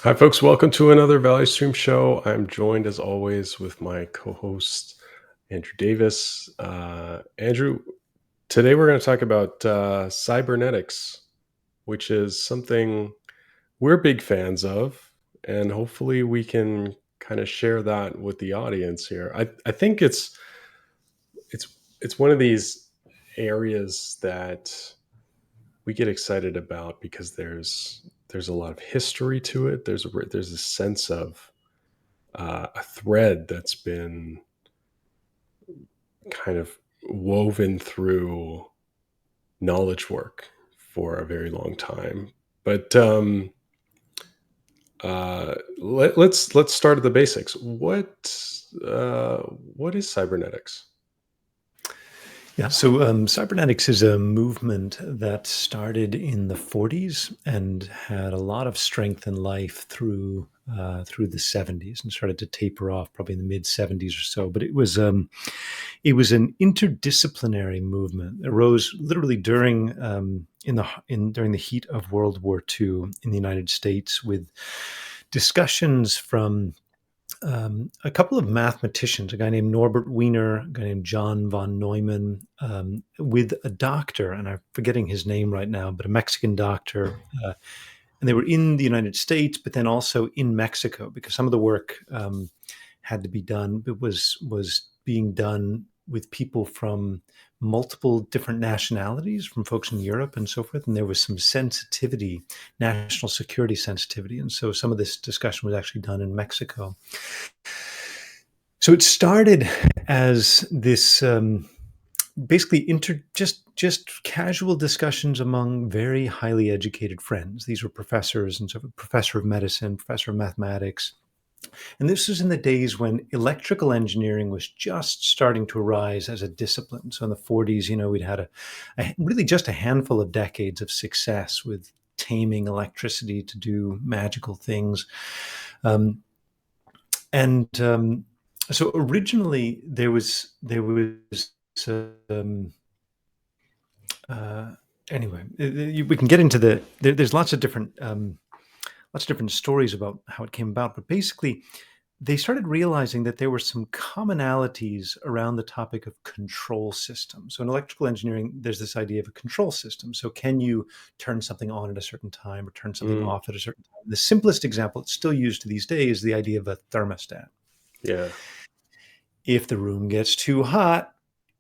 Hi, folks. Welcome to another Valley Stream show. I'm joined, as always, with my co host, Andrew Davis. Andrew, today we're going to talk about cybernetics, which is something we're big fans of. And hopefully, we can kind of share that with the audience here. I think it's it's one of these areas that we get excited about because there's a lot of history to it. There's a sense of a thread that's been kind of woven through knowledge work for a very long time. But let's start at the basics. What is cybernetics? So cybernetics is a movement that started in the 40s and had a lot of strength and life through the 70s and started to taper off probably in the mid 70s or so. But it was an interdisciplinary movement. It arose literally during the heat of World War II in the United States, with discussions from a couple of mathematicians, a guy named Norbert Wiener, a guy named John von Neumann, with a doctor, and I'm forgetting his name right now, but a Mexican doctor. And they were in the United States, but then also in Mexico, because some of the work had to be done. It was being done with people from multiple different nationalities, from folks in Europe and so forth. And there was some sensitivity, national security sensitivity. And so some of this discussion was actually done in Mexico. So it started as this basically just casual discussions among very highly educated friends. These were professors, and so professor of medicine, professor of mathematics. And this was in the days when electrical engineering was just starting to arise as a discipline. So in the 40s, we'd had really just a handful of decades of success with taming electricity to do magical things. So originally um, uh, anyway, we can get into there's lots of different stories about how it came about, but basically they started realizing that there were some commonalities around the topic of control systems. So in electrical engineering, there's this idea of a control system. So can you turn something on at a certain time or turn something Mm, off at a certain time? The simplest example, it's still used to these days, is the idea of a thermostat. yeah. If the room gets too hot,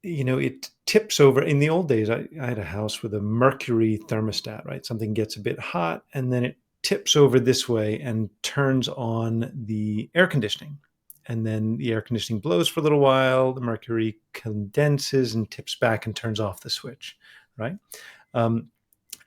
it tips over. In the old days, I had a house with a mercury thermostat, right? Something gets a bit hot and then it tips over this way and turns on the air conditioning. And then the air conditioning blows for a little while, the mercury condenses and tips back and turns off the switch, right? Um,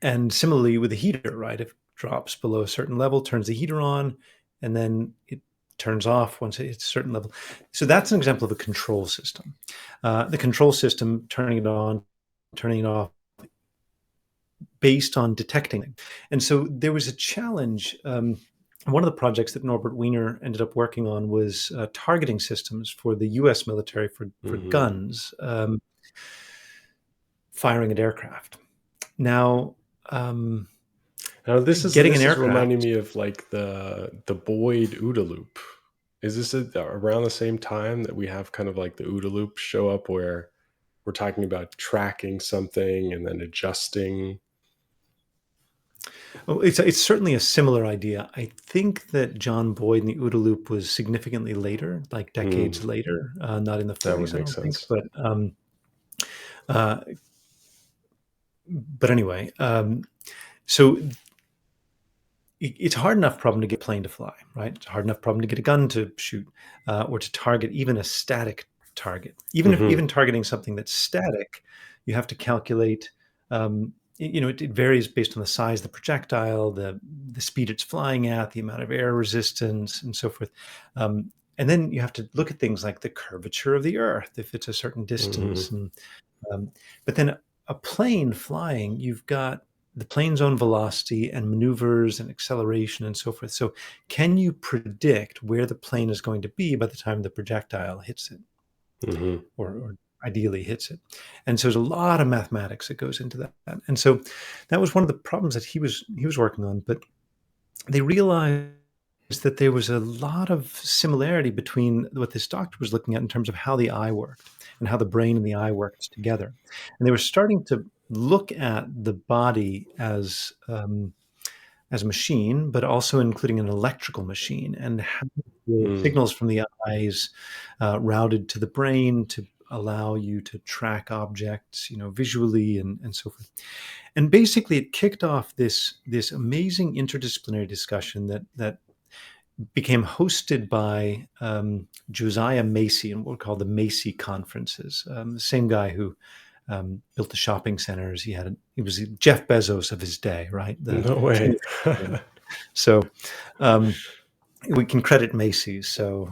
and similarly with the heater, right? If it drops below a certain level, turns the heater on, and then it turns off once it hits a certain level. So that's an example of a control system. The control system, turning it on, turning it off, based on detecting. And so there was a challenge. One of the projects that Norbert Wiener ended up working on was targeting systems for the U.S. military for Hmm. guns firing at aircraft. Now, Now this is getting an this is reminding aircraft. me of like the Boyd OODA loop. Is this around the same time that we have kind of like the OODA loop show up where we're talking about tracking something and then adjusting? Oh, it's certainly a similar idea. I think that John Boyd and the OODA loop was significantly later, like Mm, decades later, not in the that would 40s, I make don't think. sense. Uh, but anyway, so it's hard enough problem to get a plane to fly, right? It's a hard enough problem to get a gun to shoot, or to target even a static target. Hmm. Even targeting something that's static, you have to calculate. It varies based on the size of the projectile, the speed it's flying at, the amount of air resistance, and so forth. And then you have to look at things like the curvature of the Earth if it's a certain Hmm. distance, um, but then a plane flying, you've got the plane's own velocity and maneuvers and acceleration and so forth. So, can you predict where the plane is going to be by the time the projectile hits it, Hmm. or ideally hits it? And so, there's a lot of mathematics that goes into that. And so, that was one of the problems that he was working on. But they realized that there was a lot of similarity between what this doctor was looking at in terms of how the eye worked and how the brain and the eye worked together. And they were starting to look at the body as a machine, but also including an electrical machine, and how the Mm. signals from the eyes routed to the brain to allow you to track objects, visually and so forth. And basically, it kicked off this amazing interdisciplinary discussion that became hosted by Josiah Macy and what we call the Macy conferences. The same guy who built the shopping centers. He was Jeff Bezos of his day, right? The No way. famous. So we can credit Macy's. So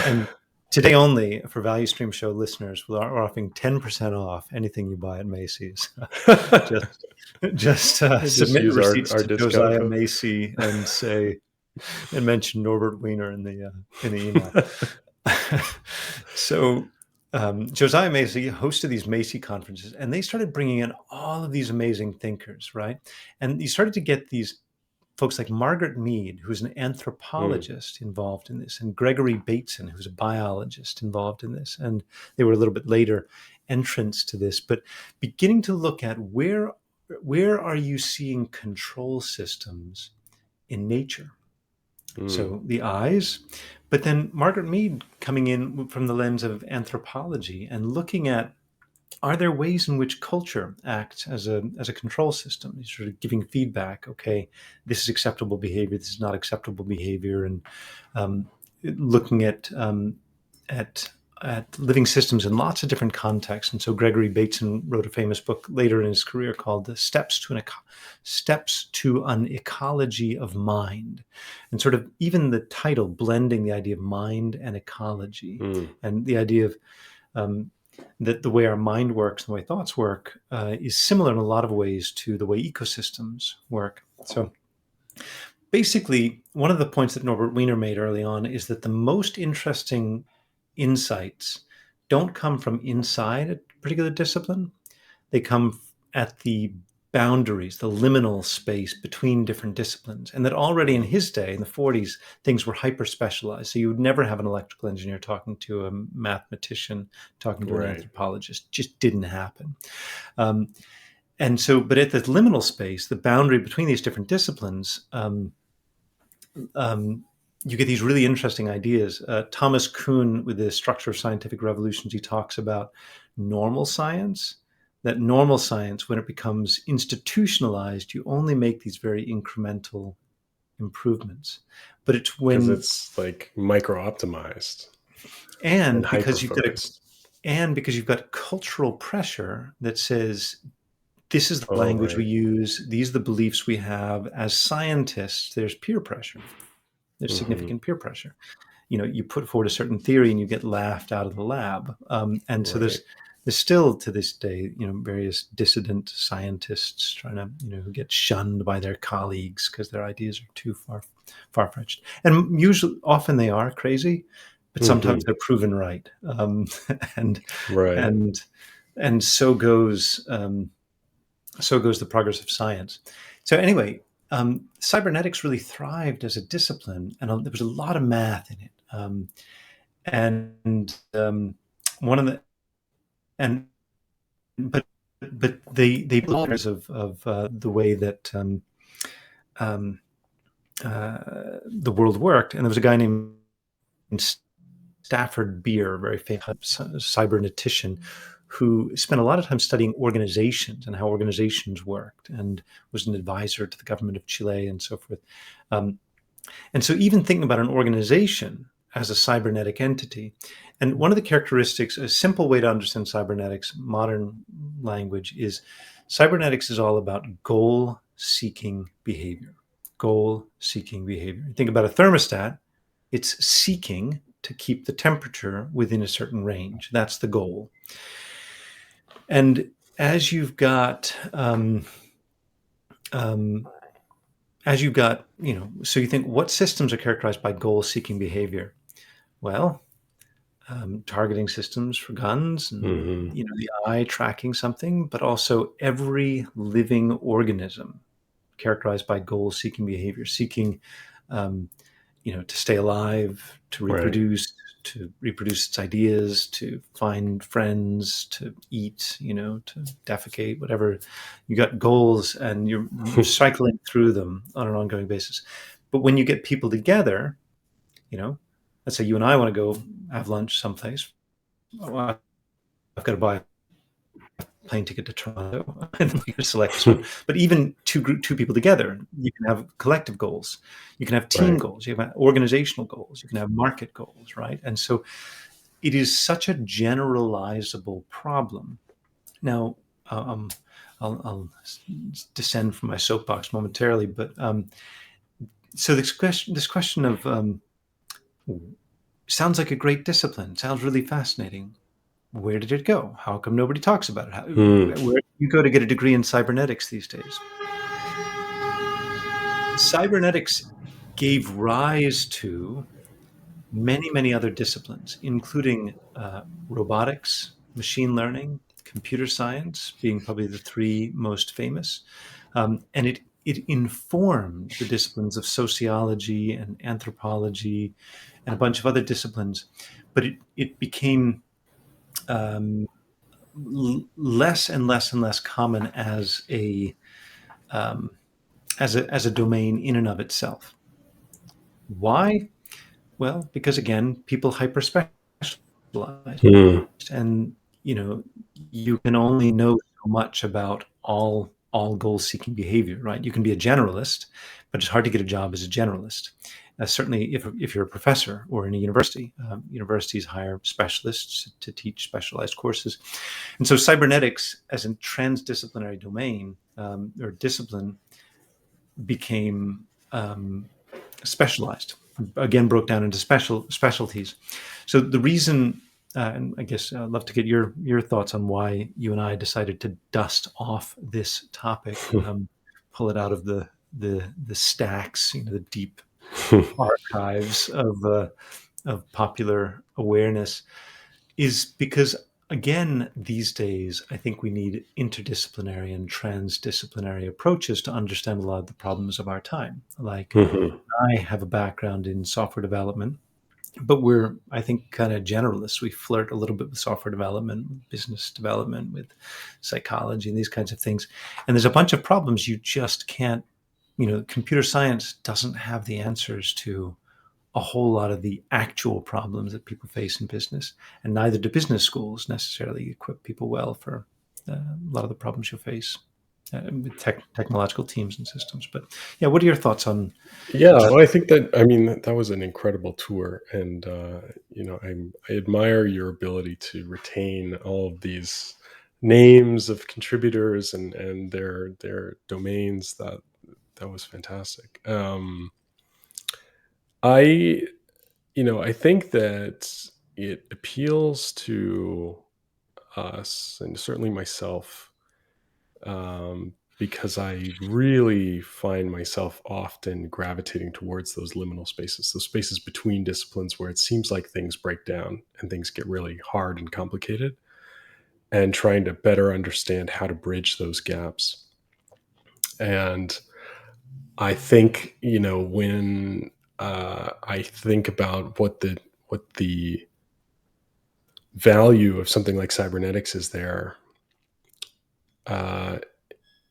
and today only for Value Stream Show listeners, we're offering 10% off anything you buy at Macy's. just Just submit use receipts our to discount Josiah code. Macy and mention Norbert Wiener in the email. So Josiah Macy hosted these Macy conferences, and they started bringing in all of these amazing thinkers, right? And you started to get these folks like Margaret Mead, who's an Mm. anthropologist involved in this, and Gregory Bateson, who's a biologist involved in this. And they were a little bit later entrants to this, but beginning to look at where are you seeing control systems in nature? Mm. So the eyes, but then Margaret Mead coming in from the lens of anthropology and looking at, are there ways in which culture acts as a control system, sort of giving feedback? Okay, this is acceptable behavior. This is not acceptable behavior, and um, looking at at living systems in lots of different contexts. And so Gregory Bateson wrote a famous book later in his career called "The Steps to an Ecology of Mind," and sort of even the title blending the idea of mind and ecology, Mm. and the idea of um, that the way our mind works and the way thoughts work is similar in a lot of ways to the way ecosystems work. So basically, one of the points that Norbert Wiener made early on is that the most interesting insights don't come from inside a particular discipline. They come at the boundaries, the liminal space between different disciplines. And that already in Mm. his day, in the 40s, things were hyper specialized. So you would never have an electrical engineer talking to a mathematician, talking to an Right. anthropologist. Just didn't happen. Um, and so, but at the liminal space, the boundary between these different disciplines, um, you get these really interesting ideas. Thomas Kuhn, with the Structure of Scientific Revolutions, he talks about normal science. That normal science, when it becomes institutionalized, you only make these very incremental improvements. But it's Because when, it's like micro optimized and and hyper because you've got a, focused. and because you've got cultural pressure that says this is the Oh, language we right. use, these are the beliefs we have as scientists. There's peer pressure. There's Hmm. significant peer pressure. You put forward a certain theory and you get laughed out of the lab. And so Right. there's still to this day, various dissident scientists trying to, who get shunned by their colleagues because their ideas are too far fetched. And usually, often they are crazy, but sometimes Hmm. they're proven right. And Right. and and so goes the progress of science. So anyway, cybernetics really thrived as a discipline, and there was a lot of math in it. And one of the and but they of the way that um, the world worked, and there was a guy named Stafford Beer, a very famous cybernetician, who spent a lot of time studying organizations and how organizations worked, and was an advisor to the government of Chile and so forth. Um, and so, even thinking about an organization as a cybernetic entity, and one of the characteristics, a simple way to understand cybernetics, modern language, is cybernetics is all about goal seeking behavior. Goal seeking behavior. Think about a thermostat, it's seeking to keep the temperature within a certain range. That's the goal. And as you've got, um, so you think what systems are characterized by goal seeking behavior? Well, targeting systems for guns and Hmm. the eye tracking something, but also every living organism characterized by goal seeking behavior, seeking um, to stay alive, Right. to reproduce its ideas, to find friends, to eat, to defecate, whatever. You got goals, and you're cycling through them on an ongoing basis. But when you get people together, you know, let's say you and I want to go have lunch someplace. Well, I've got to buy plane ticket to Toronto, and we could select this one. But even two people together, you can have collective goals, you can have team Right. goals, you have organizational goals, you can have market goals, right? And so it is such a generalizable problem. Now, um, I'll descend from my soapbox momentarily, but so this question of sounds like a great discipline, sounds really fascinating. Where did it go? How come nobody talks about it? Hmm. Where do you go to get a degree in cybernetics these days? Cybernetics gave rise to many, many other disciplines, including robotics, machine learning, computer science, being probably the three most famous. And it informed the disciplines of sociology and anthropology and a bunch of other disciplines. But it became um, less and less and less common um, as a domain in and of itself. Why? Well, because again, people hyper specialize, Hmm. and you know, you can only know so much about all goal seeking behavior, right? You can be a generalist, but it's hard to get a job as a generalist. Certainly, if you're a professor or in a university, universities hire specialists to teach specialized courses, and so cybernetics as a transdisciplinary domain or discipline became specialized. Again, broke down into specialties. So the reason, and I guess I'd love to get your thoughts on why you and I decided to dust off this topic, pull it out of the stacks, the deep archives of popular awareness, is because again these days I think we need interdisciplinary and transdisciplinary approaches to understand a lot of the problems of our time. Like Hmm. I have a background in software development, but we're, I think, kind of generalists. We flirt a little bit with software development, business development, with psychology and these kinds of things. And there's a bunch of problems you just can't, computer science doesn't have the answers to a whole lot of the actual problems that people face in business. And neither do business schools necessarily equip people well for a lot of the problems you'll face with technological teams and systems. But yeah, what are your thoughts on Yeah, just well, I think that I mean that was an incredible tour, and I admire your ability to retain all of these names of contributors and their domains. That was fantastic. I I think that it appeals to us and certainly myself, because I really find myself often gravitating towards those liminal spaces, those spaces between disciplines where it seems like things break down and things get really hard and complicated, and trying to better understand how to bridge those gaps. And I think, when I think about what the value of something like cybernetics is there, uh,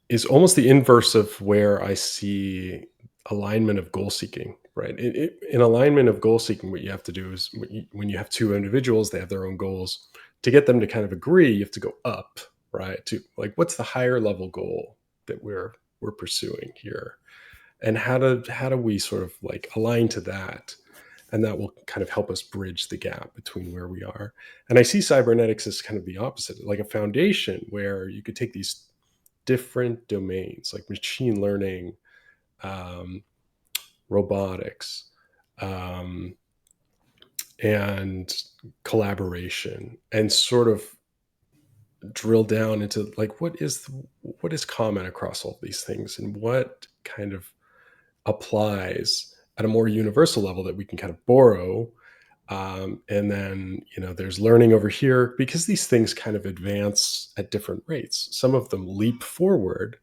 is almost the inverse of where I see alignment of goal seeking, right? In alignment of goal seeking, what you have to do is when you have two individuals, they have their own goals. To get them to kind of agree, you have to go up, right? To like, what's the higher level goal that we're pursuing here, and how do we sort of like align to that, and that will kind of help us bridge the gap between where we are. And I see cybernetics as kind of the opposite, like a foundation where you could take these different domains like machine learning, um, robotics, um, and collaboration, and sort of drill down into like what is common across all these things, and what kind of applies at a more universal level that we can kind of borrow. And then there's learning over here, because these things kind of advance at different rates. Some of them leap forward,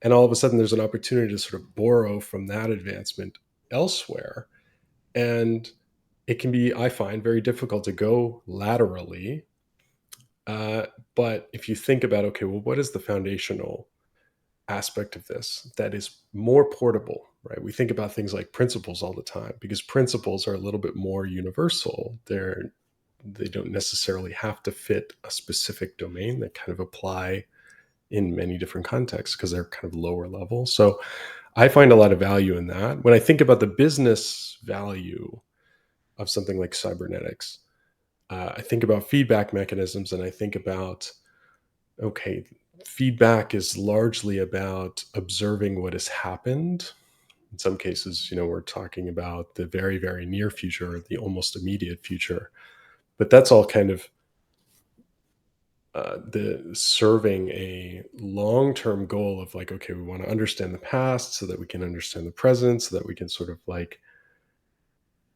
and all of a sudden there's an opportunity to sort of borrow from that advancement elsewhere. And it can be, I find, very difficult to go laterally. Uh, but if you think about, okay, well, what is the foundational aspect of this that is more portable, right? We think about things like principles all the time because principles are a little bit more universal. They don't necessarily have to fit a specific domain. They kind of apply in many different contexts because they're kind of lower level. So I find a lot of value in that. When I think about the business value of something like cybernetics, I think about feedback mechanisms and I think about, okay, feedback is largely about observing what has happened. In some cases, we're talking about the very, very near future, the almost immediate future. But that's all kind of the serving a long-term goal of like, okay, we want to understand the past so that we can understand the present, so that we can sort of like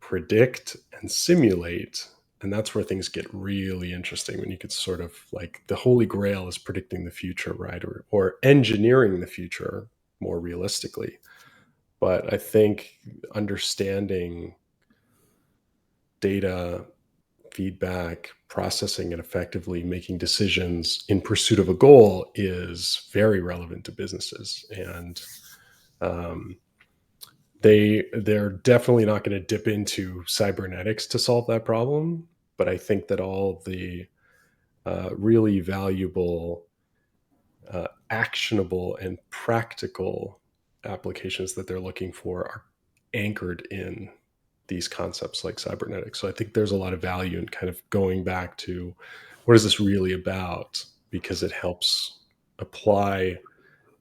predict and simulate. And that's where things get really interesting when you could sort of like the holy grail is predicting the future, right? Or engineering the future more realistically. But I think understanding data, feedback, processing it effectively, making decisions in pursuit of a goal is very relevant to businesses. And um, they're definitely not going to dip into cybernetics to solve that problem. But I think that all the really valuable, actionable, and practical applications that they're looking for are anchored in these concepts like cybernetics. So I think there's a lot of value in kind of going back to what is this really about because it helps apply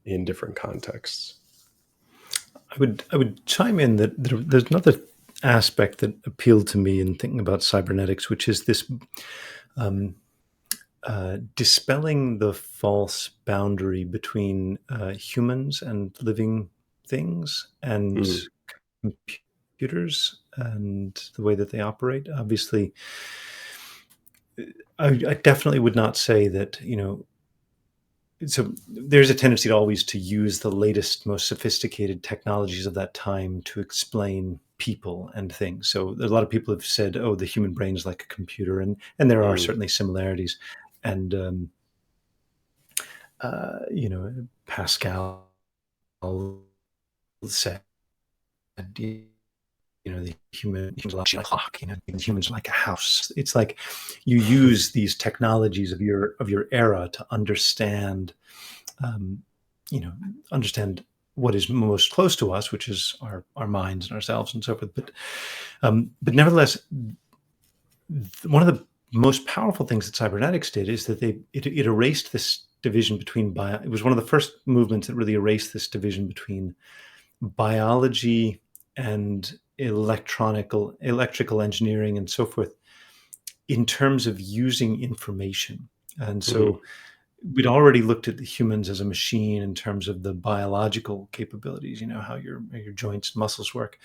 in different contexts. I would chime in that there's another aspect that appealed to me in thinking about cybernetics, which is this um, dispelling the false boundary between humans and living things and Mm, computers and the way that they operate. Obviously, I definitely would not say that, so there's a tendency to always to use the latest, most sophisticated technologies of that time to explain people and things. So there's a lot of people have said, "Oh, the human brain is like a computer," and there are mm, certainly similarities. And Pascal said, the humans like a clock, humans like a house. It's like you use these technologies of your era to understand, um, you know, understand what is most close to us, which is our minds and ourselves and so forth. But nevertheless, one of the most powerful things that cybernetics did is that it erased this division between bio. It was one of the first movements that really erased this division between biology and electrical engineering and so forth in terms of using information. And mm, so we'd already looked at the humans as a machine in terms of the biological capabilities, how your joints and muscles work.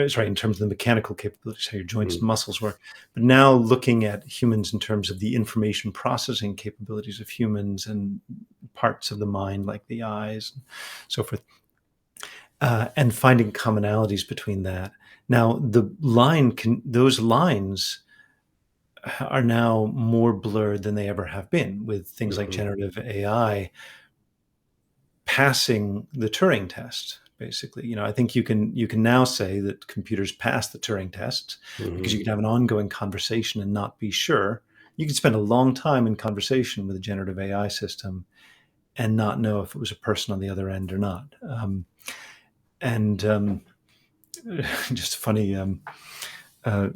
Sorry, in terms of the mechanical capabilities, how your joints mm, and muscles work. But now looking at humans in terms of the information processing capabilities of humans and parts of the mind like the eyes and so forth, and finding commonalities between that. Now, those lines are now more blurred than they ever have been with things like mhm, generative AI passing the Turing test. Basically, I think you can now say that computers pass the Turing test because mhm, you can have an ongoing conversation and not be sure. You can spend a long time in conversation with a generative AI system and not know if it was a person on the other end or not. And Just a funny uh,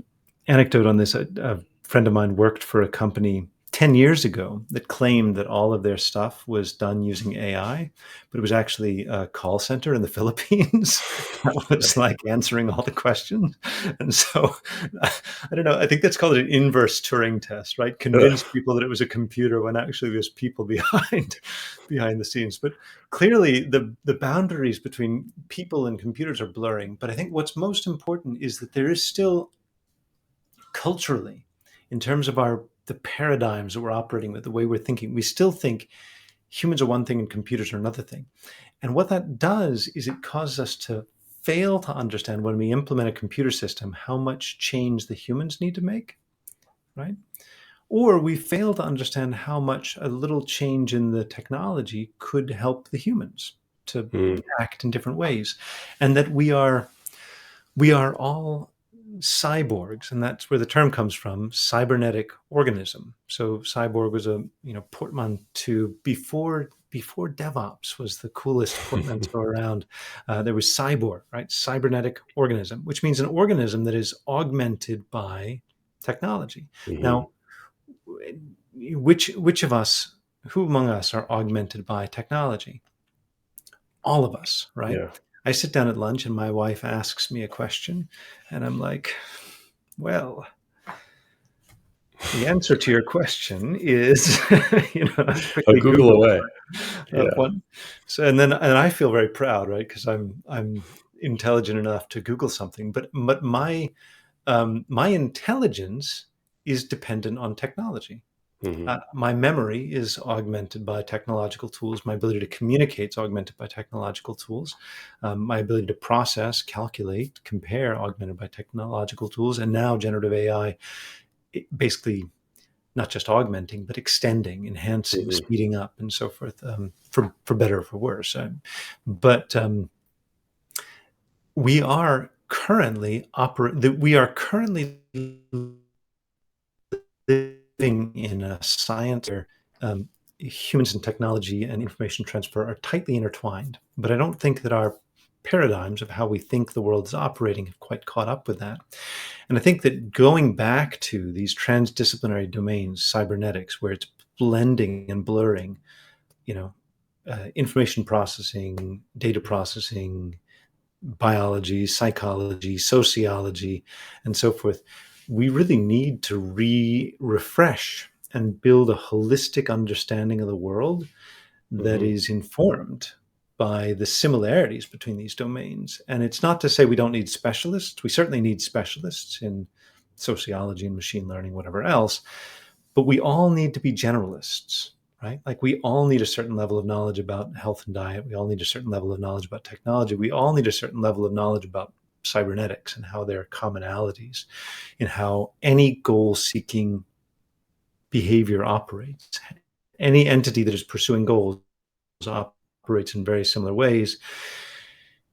anecdote on this. A friend of mine worked for a company 10 years ago that claimed that all of their stuff was done using AI, but it was actually a call center in the Philippines that was like answering all the questions. And so I don't know. I think that's called an inverse Turing test, right? Convince people that it was a computer when actually there's people behind the scenes. But clearly the boundaries between people and computers are blurring. But I think what's most important is that there is still culturally, in terms of the paradigms that we're operating with, the way we're thinking, we still think humans are one thing and computers are another thing. And what that does is it causes us to fail to understand when we implement a computer system how much change the humans need to make, right? Or we fail to understand how much a little change in the technology could help the humans to Mm, act in different ways, and that we are all cyborgs, and that's where the term comes from, cybernetic organism. So cyborg was a portmanteau before DevOps was the coolest portmanteau around. There was cyborg, right? Cybernetic organism, which means an organism that is augmented by technology. mhm. Now, which of us, who among us are augmented by technology? All of us, right? Yeah. I sit down at lunch and my wife asks me a question, and I'm like, well, the answer to your question is, A quickly Google Google away. Yeah. one. So, and I feel very proud, right? Because I'm intelligent enough to Google something, but my intelligence is dependent on technology. Mhm. My memory is augmented by technological tools. My ability to communicate is augmented by technological tools. My ability to process, calculate, compare, augmented by technological tools. And now generative AI, basically not just augmenting, but extending, enhancing, Mhm. speeding up, and so forth, for better or for worse. But we are currently living in a science where humans and technology and information transfer are tightly intertwined. But I don't think that our paradigms of how we think the world is operating have quite caught up with that. And I think that going back to these transdisciplinary domains, cybernetics, where it's blending and blurring, you know, information processing, data processing, biology, psychology, sociology, and so forth, we really need to refresh and build a holistic understanding of the world that Mhm. is informed by the similarities between these domains. And it's not to say we don't need specialists. We certainly need specialists in sociology and machine learning, whatever else, but we all need to be generalists, right? Like we all need a certain level of knowledge about health and diet. We all need a certain level of knowledge about technology. We all need a certain level of knowledge about cybernetics and how there are commonalities in how any goal seeking behavior operates. Any entity that is pursuing goals operates in very similar ways.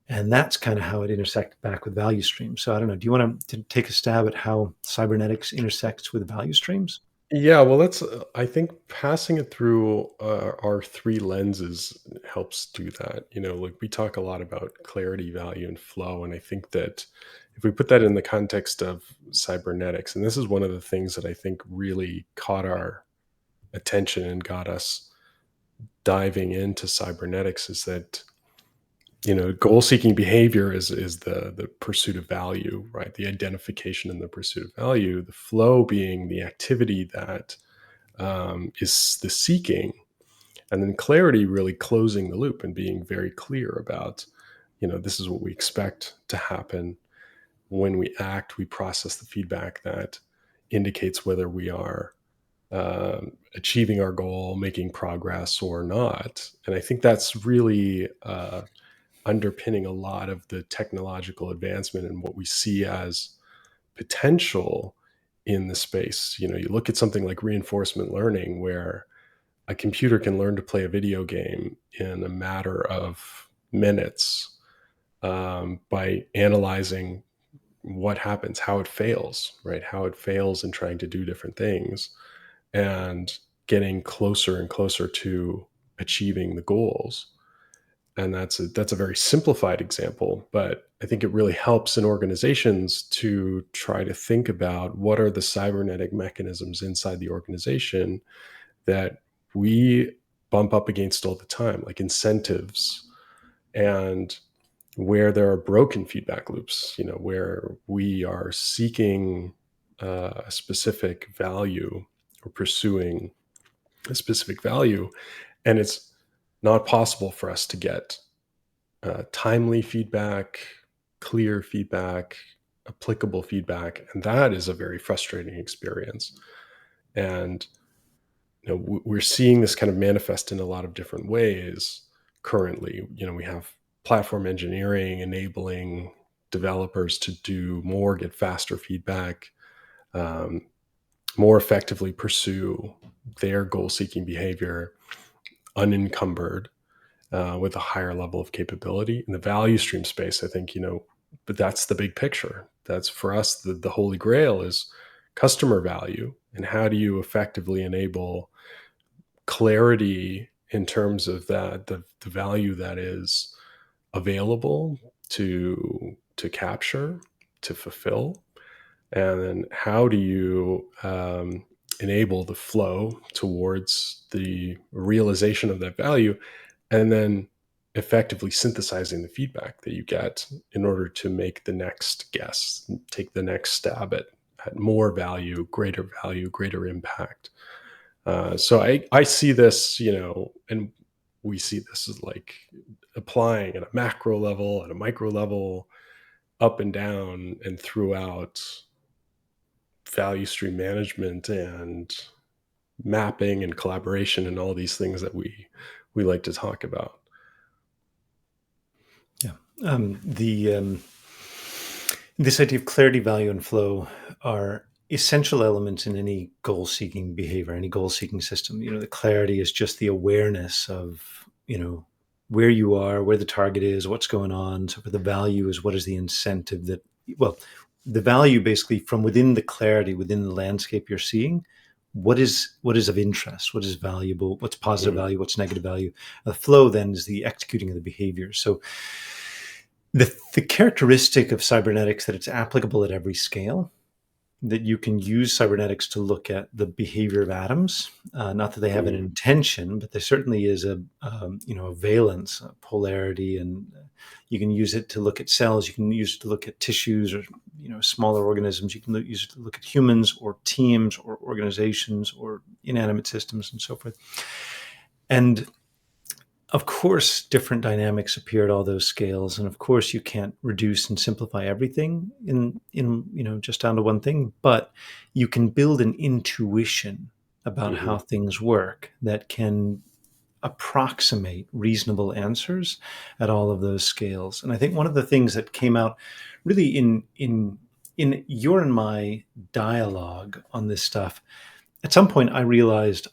And that's kind of how it intersects back with value streams. So I don't know. Do you want to take a stab at how cybernetics intersects with value streams? Yeah, well, that's I think passing it through, our 3 lenses helps do that, like, we talk a lot about clarity, value, and flow, and I think that if we put that in the context of cybernetics, and this is one of the things that I think really caught our attention and got us diving into cybernetics is that, goal-seeking behavior is the pursuit of value, right? The identification and the pursuit of value, the flow being the activity that is the seeking, and then clarity really closing the loop and being very clear about, this is what we expect to happen. When we act, we process the feedback that indicates whether we are achieving our goal, making progress, or not. And I think that's really underpinning a lot of the technological advancement and what we see as potential in the space. You look at something like reinforcement learning, where a computer can learn to play a video game in a matter of minutes, by analyzing what happens, how it fails, right? How it fails in trying to do different things and getting closer and closer to achieving the goals. And that's a very simplified example, but I think it really helps in organizations to try to think about what are the cybernetic mechanisms inside the organization that we bump up against all the time, like incentives, and where there are broken feedback loops, where we are seeking a specific value or pursuing a specific value, and it's not possible for us to get timely feedback, clear feedback, applicable feedback, and that is a very frustrating experience. And we're seeing this kind of manifest in a lot of different ways currently. We have platform engineering, enabling developers to do more, get faster feedback, um, more effectively pursue their goal seeking behavior unencumbered, with a higher level of capability. In the value stream space, I think, but that's the big picture. That's for us, the holy grail is customer value. And how do you effectively enable clarity in terms of that, the value that is available to capture, to fulfill, and then how do you enable the flow towards the realization of that value, and then effectively synthesizing the feedback that you get in order to make the next guess, take the next stab at more value, greater impact. So I see this, and we see this as like applying at a macro level, at a micro level, up and down and throughout value stream management and mapping and collaboration and all these things that we like to talk about. Yeah. This idea of clarity, value, and flow are essential elements in any goal-seeking behavior, any goal-seeking system. The clarity is just the awareness of, where you are, where the target is, what's going on. So for the value is what is the incentive that, well, the value basically from within the clarity, within the landscape you're seeing, what is of interest, what is valuable, what's positive Mhm. value, what's negative value. The flow then is the executing of the behavior. So the characteristic of cybernetics that it's applicable at every scale, that you can use cybernetics to look at the behavior of atoms. Not that they have an Mhm. intention, but there certainly is a valence, a polarity, and you can use it to look at cells. You can use it to look at tissues or smaller organisms. You can use it to look at humans or teams or organizations or inanimate systems and so forth. And of course, different dynamics appear at all those scales, and of course, you can't reduce and simplify everything in just down to one thing. But you can build an intuition about how Mhm. things work that can approximate reasonable answers at all of those scales. And I think one of the things that came out really in your and my dialogue on this stuff, at some point I realized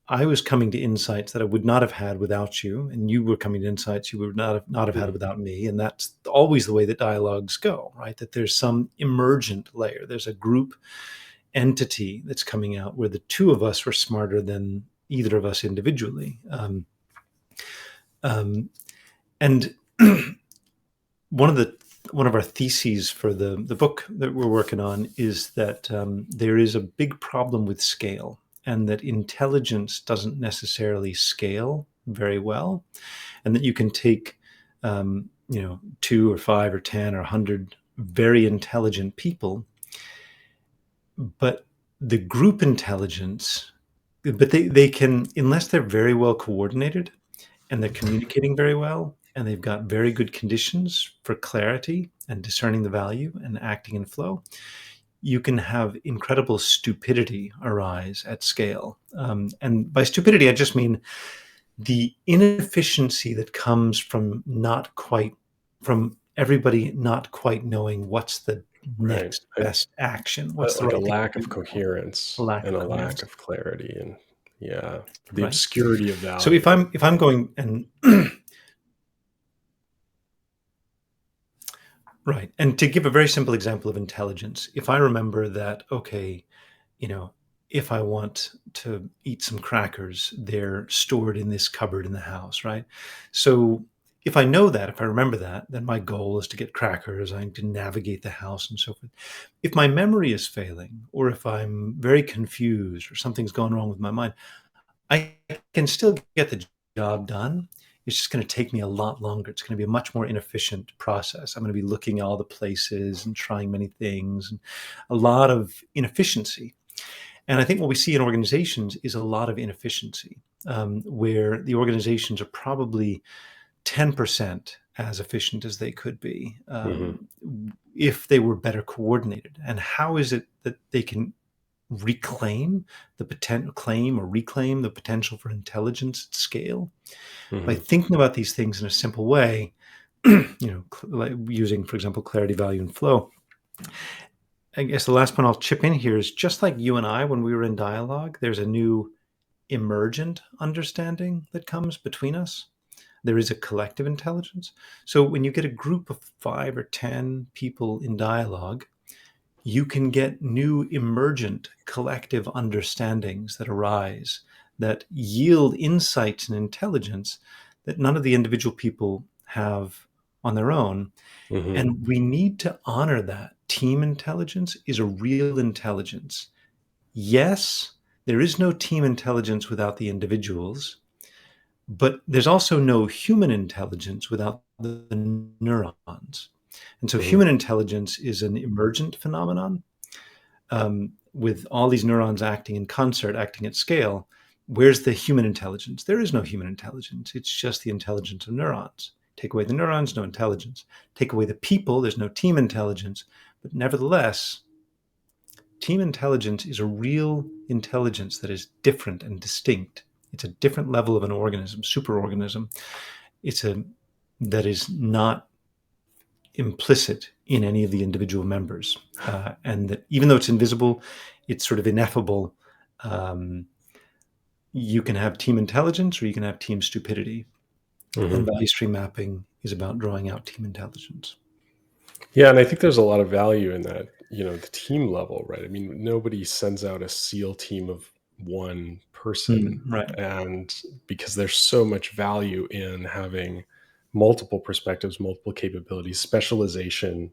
I was coming to insights that I would not have had without you, and you were coming to insights you would not have had Mhm. without me. And that's always the way that dialogues go, right? That there's some emergent layer. There's a group entity that's coming out where the two of us were smarter than either of us individually. Um, and one of the one of our theses for the book that we're working on is that there is a big problem with scale, and that intelligence doesn't necessarily scale very well, and that you can take two or five or 10 or 100 very intelligent people, but the group intelligence, but they can, unless they're very well coordinated and they're communicating very well and they've got very good conditions for clarity and discerning the value and acting in flow, you can have incredible stupidity arise at scale. And by stupidity, I just mean the inefficiency that comes from everybody not quite knowing what's the Right. next best action, what's the Like a right thing lack to of do, a coherence lack and of a lack coherence, of clarity, and yeah, the right? obscurity of So if value. I'm going and right. And to give a very simple example of intelligence, if I remember that, okay, you know, if I want to eat some crackers, they're stored in this cupboard in the house, right? So if I know that, if I remember that, then my goal is to get crackers. I need to navigate the house and so forth. If my memory is failing, or if I'm very confused, or something's going wrong with my mind, I can still get the job done. It's just going to take me a lot longer. It's going to be a much more inefficient process. I'm going to be looking at all the places and trying many things, and a lot of inefficiency. And I think what we see in organizations is a lot of inefficiency, where the organizations are probably 10% as efficient as they could be, Mhm. if they were better coordinated. And how is it that they can reclaim the potential, claim or reclaim the potential for intelligence at scale? By Mhm. thinking about these things in a simple way, like using, for example, clarity, value, and flow. I guess the last point I'll chip in here is just like you and I, when we were in dialogue, there's a new emergent understanding that comes between us. There is a collective intelligence. So when you get a group of 5 or 10 people in dialogue, you can get new emergent collective understandings that arise that yield insights and intelligence that none of the individual people have on their own. Mhm. And we need to honor that. Team intelligence is a real intelligence. Yes, there is no team intelligence without the individuals, but there's also no human intelligence without the neurons. And so Mhm. human intelligence is an emergent phenomenon, with all these neurons acting in concert, acting at scale. Where's the human intelligence? There is no human intelligence. It's just the intelligence of neurons. Take away the neurons, no intelligence. Take away the people, there's no team intelligence. But nevertheless, team intelligence is a real intelligence that is different and distinct. It's a different level of an organism, superorganism. It's a that is not implicit in any of the individual members, and that even though it's invisible, it's sort of ineffable. Um, you can have team intelligence, or you can have team stupidity, and Mhm. value stream mapping is about drawing out team intelligence. Yeah, and I think there's a lot of value in that, the team level, right? I mean, nobody sends out a SEAL team of one person, Right. and because there's so much value in having multiple perspectives, multiple capabilities, specialization,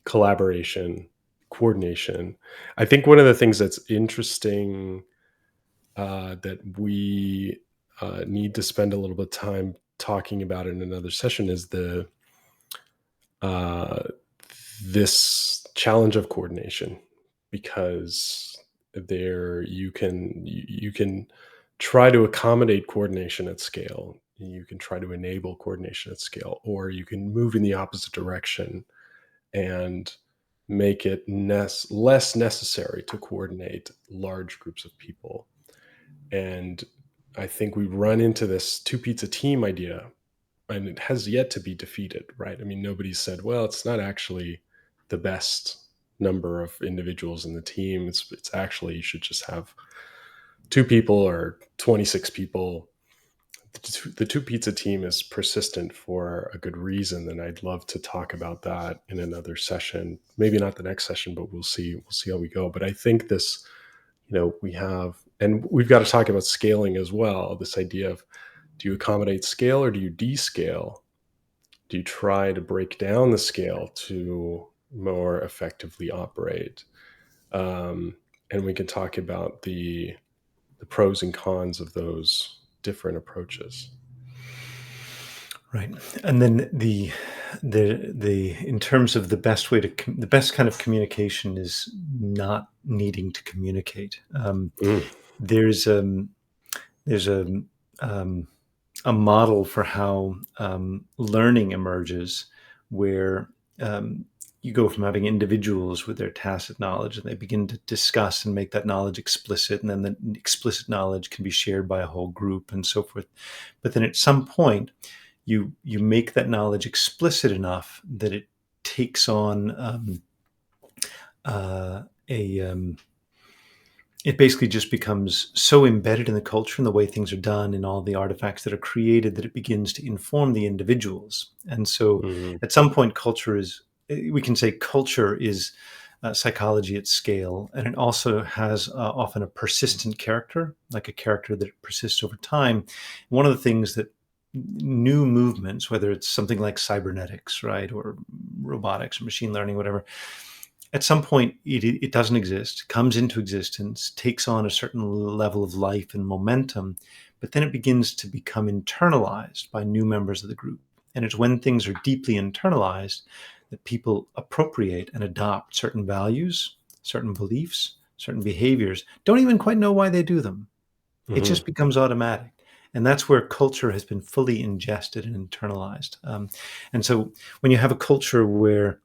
collaboration, coordination. I think one of the things that's interesting that we need to spend a little bit of time talking about in another session is the uh, this challenge of coordination, because there you can try to accommodate coordination at scale, you can try to enable coordination at scale, or you can move in the opposite direction and make it less necessary to coordinate large groups of people. And I think we run into this two pizza team idea, and it has yet to be defeated, right? I mean, nobody's said, well, it's not actually the best number of individuals in the team. It's actually, you should just have two people or 26 people. The two pizza team is persistent for a good reason, and I'd love to talk about that in another session. Maybe not the next session, but we'll see how we go. But I think this, we have, and we've got to talk about scaling as well. This idea of, do you accommodate scale or do you descale? Do you try to break down the scale to more effectively operate? Um, and we can talk about the pros and cons of those different approaches. Right. And then the in terms of the best way to the best kind of communication is not needing to communicate. Mm, There's there's um, a model for how learning emerges, where um, you go from having individuals with their tacit knowledge, and they begin to discuss and make that knowledge explicit, and then the explicit knowledge can be shared by a whole group and so forth. But then at some point, you make that knowledge explicit enough that it takes on a it basically just becomes so embedded in the culture and the way things are done and all the artifacts that are created that it begins to inform the individuals. And so mhm, at some point, we can say culture is psychology at scale. And it also has often a persistent character, like a character that persists over time. One of the things that new movements, whether it's something like cybernetics, right, or robotics or machine learning, whatever, at some point it doesn't exist, comes into existence, takes on a certain level of life and momentum, but then it begins to become internalized by new members of the group. And it's when things are deeply internalized that people appropriate and adopt certain values, certain beliefs, certain behaviors, don't even quite know why they do them. It mhm, just becomes automatic. And that's where culture has been fully ingested and internalized. And so when you have a culture where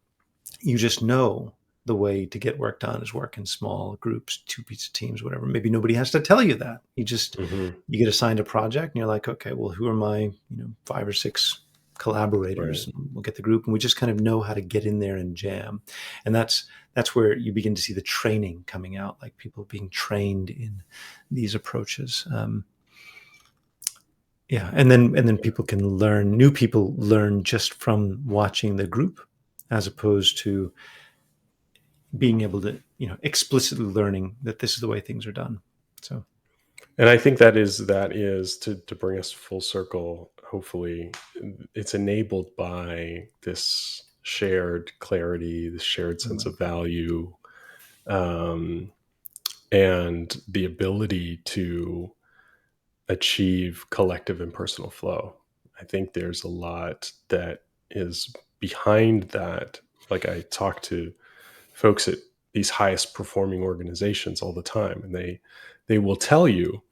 you just know the way to get work done is work in small groups, two pizza teams, whatever. Maybe nobody has to tell you that. mhm, You get assigned a project and you're like, okay, well, who are my 5 or 6 collaborators, Right. and we'll get the group, and we just kind of know how to get in there and jam. And that's where you begin to see the training coming out, like people being trained in these approaches. Yeah, and then people can learn. New people learn just from watching the group, as opposed to being able to, explicitly learning that this is the way things are done. So And I think that is to bring us full circle. Hopefully, it's enabled by this shared clarity, this shared sense right. of value, um, and the ability to achieve collective and personal flow. I think there's a lot that is behind that. Like, I talk to folks at these highest performing organizations all the time, and they will tell you,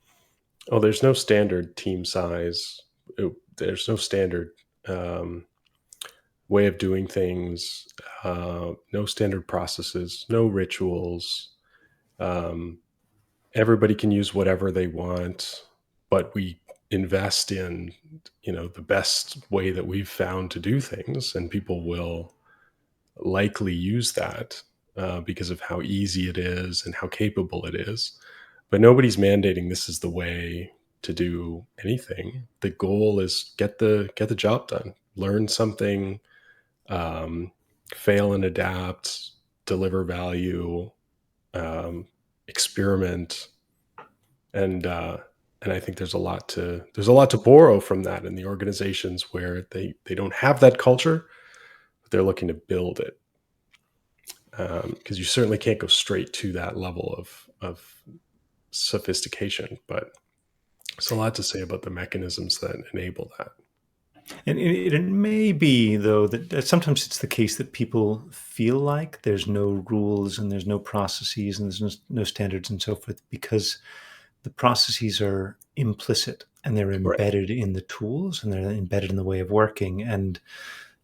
oh, there's no standard team size. There's no standard um, way of doing things. No standard processes. No rituals. Um, Everybody can use whatever they want, but we invest in, the best way that we've found to do things, and people will likely use that because of how easy it is and how capable it is. But nobody's mandating this is the way to do anything. The goal is get the job done, learn something, um, fail and adapt, deliver value, um, experiment, and and I think there's a lot to borrow from that in the organizations where they don't have that culture, but they're looking to build it, because you certainly can't go straight to that level of sophistication, but there's a lot to say about the mechanisms that enable that. And it may be, though, that sometimes it's the case that people feel like there's no rules and there's no processes and there's no standards and so forth, because the processes are implicit and they're Right. embedded in the tools and they're embedded in the way of working. And,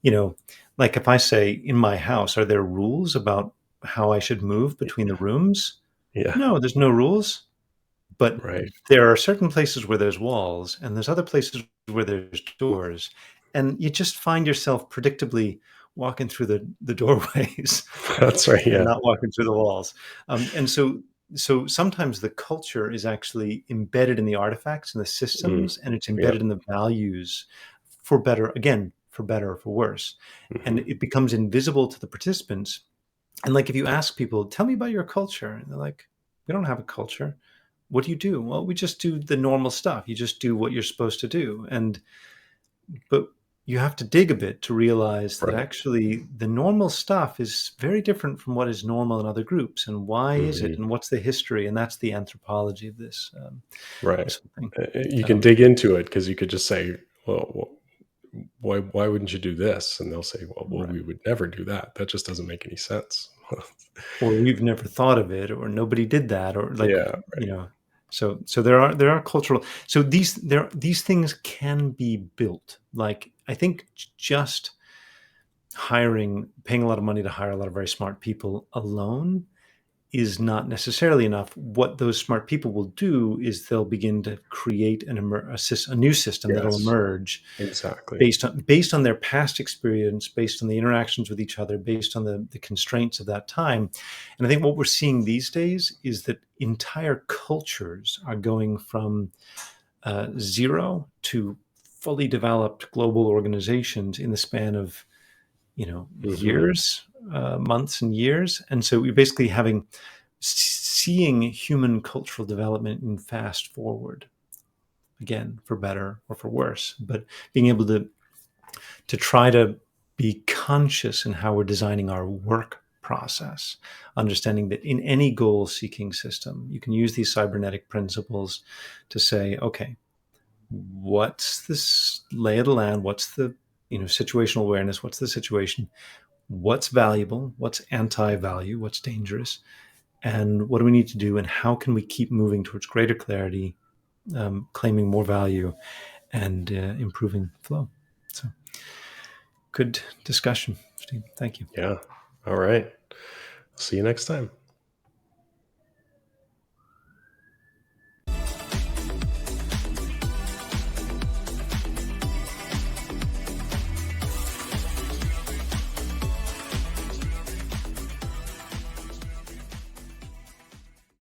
you know, like if I say in my house, are there rules about how I should move between the rooms? Yeah. No, there's no rules. But Right. there are certain places where there's walls, and there's other places where there's doors, and you just find yourself predictably walking through the doorways, right, That's right. and Yeah. not walking through the walls. And so sometimes the culture is actually embedded in the artifacts and the Mm, systems, and it's yeah. embedded in the values, for better, again, for better or for worse, and Hmm. it becomes invisible to the participants. And like if you ask people, "Tell me about your culture," and they're like, "We don't have a culture." What do you do? Well, we just do the normal stuff. You just do what you're supposed to do. But you have to dig a bit to realize that Right. actually the normal stuff is very different from what is normal in other groups. And why is it? Hmm. And what's the history? And that's the anthropology of Right. this whole thing. You can Um, dig into it because you could just say, well, why wouldn't you do this? And they'll say, well, right. we would never do that. That just doesn't make any sense. Or we've never thought of it, or nobody did that, or like, Yeah. you know, so there are cultural, so these things can be built. Like I think just paying a lot of money to hire a lot of very smart people alone is not necessarily enough. What those smart people will do is they'll begin to create a new system that'll Yes. emerge Exactly. based on their past experience, based on the interactions with each other, based on the constraints of that time. And I think what we're seeing these days is that entire cultures are going from zero to fully developed global organizations in the span of Hmm. years, months and years. And so we're basically seeing human cultural development in fast forward, again, for better or for worse, but being able to try to be conscious in how we're designing our work process, understanding that in any goal seeking system, you can use these cybernetic principles to say, okay, what's this lay of the land? What's the situational awareness? What's the situation? What's valuable? What's anti-value? What's dangerous? And what do we need to do? And how can we keep moving towards greater clarity, claiming more value, and improving flow? So, good discussion, Steve. Thank you. Yeah. All right. See you next time.